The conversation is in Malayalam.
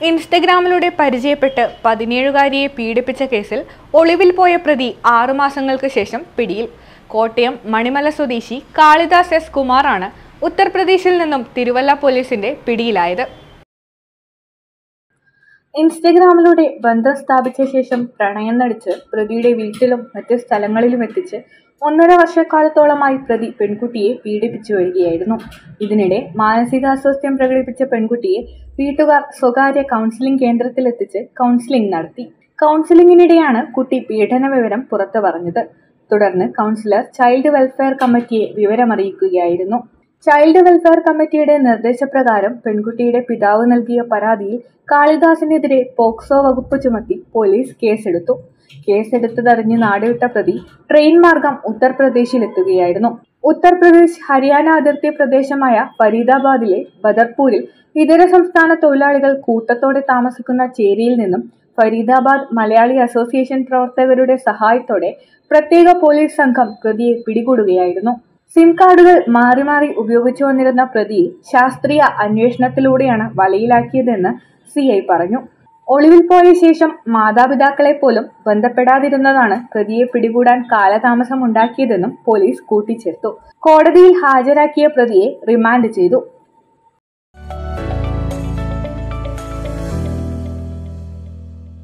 ഇൻസ്റ്റഗ്രാമിലൂടെ പരിചയപ്പെട്ട് 17-കാരിയെ പീഡിപ്പിച്ച കേസിൽ ഒളിവിൽ പോയ പ്രതി 6 മാസങ്ങൾക്ക് ശേഷം പിടിയിൽ. കോട്ടയം മണിമല സ്വദേശി കാളിദാസ് എസ് കുമാറാണ് ഉത്തർപ്രദേശിൽ നിന്നും തിരുവല്ല പോലീസിന്റെ പിടിയിലായത്. ഇൻസ്റ്റഗ്രാമിലൂടെ ബന്ധം സ്ഥാപിച്ച ശേഷം പ്രണയം നടിച്ച് പ്രതിയുടെ വീട്ടിലും മറ്റ് സ്ഥലങ്ങളിലും എത്തിച്ച് 1.5 വർഷക്കാലത്തോളമായി പ്രതി പെൺകുട്ടിയെ പീഡിപ്പിച്ചു വരികയായിരുന്നു. ഇതിനിടെ മാനസികാസ്വാസ്ഥ്യം പ്രകടിപ്പിച്ച പെൺകുട്ടിയെ വീട്ടുകാർ സ്വകാര്യ കൗൺസിലിംഗ് കേന്ദ്രത്തിലെത്തിച്ച് കൗൺസിലിംഗ് നടത്തി. കൗൺസിലിംഗിനിടെയാണ് കുട്ടി പീഡന വിവരം പുറത്തു പറഞ്ഞത്. തുടർന്ന് കൗൺസിലർ ചൈൽഡ് വെൽഫെയർ കമ്മിറ്റിയെ വിവരമറിയിക്കുകയായിരുന്നു. ചൈൽഡ് വെൽഫെയർ കമ്മിറ്റിയുടെ നിർദ്ദേശപ്രകാരം പെൺകുട്ടിയുടെ പിതാവ് നൽകിയ പരാതിയിൽ കാളിദാസിനെതിരെ പോക്സോ വകുപ്പ് ചുമത്തി പോലീസ് കേസെടുത്തു. കേസെടുത്തതറിഞ്ഞ് നാടുവിട്ട പ്രതി ട്രെയിൻ മാർഗം ഉത്തർപ്രദേശിലെത്തുകയായിരുന്നു. ഉത്തർപ്രദേശ് ഹരിയാന അതിർത്തി പ്രദേശമായ ഫരീദാബാദിലെ ബദർപൂരിൽ ഇതര സംസ്ഥാന തൊഴിലാളികൾ കൂട്ടത്തോടെ താമസിക്കുന്ന ചേരിയിൽ നിന്നും ഫരീദാബാദ് മലയാളി അസോസിയേഷൻ പ്രവർത്തകരുടെ സഹായത്തോടെ പ്രത്യേക പോലീസ് സംഘം പ്രതിയെ പിടികൂടുകയായിരുന്നു. സിം കാർഡുകൾ മാറി മാറി ഉപയോഗിച്ചു വന്നിരുന്ന പ്രതിയെ ശാസ്ത്രീയ അന്വേഷണത്തിലൂടെയാണ് വലയിലാക്കിയതെന്ന് CI പറഞ്ഞു. ഒളിവിൽ പോയ ശേഷം മാതാപിതാക്കളെ പോലും ബന്ധപ്പെടാതിരുന്നതാണ് പ്രതിയെ പിടികൂടാൻ കാലതാമസം ഉണ്ടാക്കിയതെന്നും പോലീസ് കൂട്ടിച്ചേർത്തു. കോടതിയിൽ ഹാജരാക്കിയ പ്രതിയെ റിമാൻഡ് ചെയ്തു.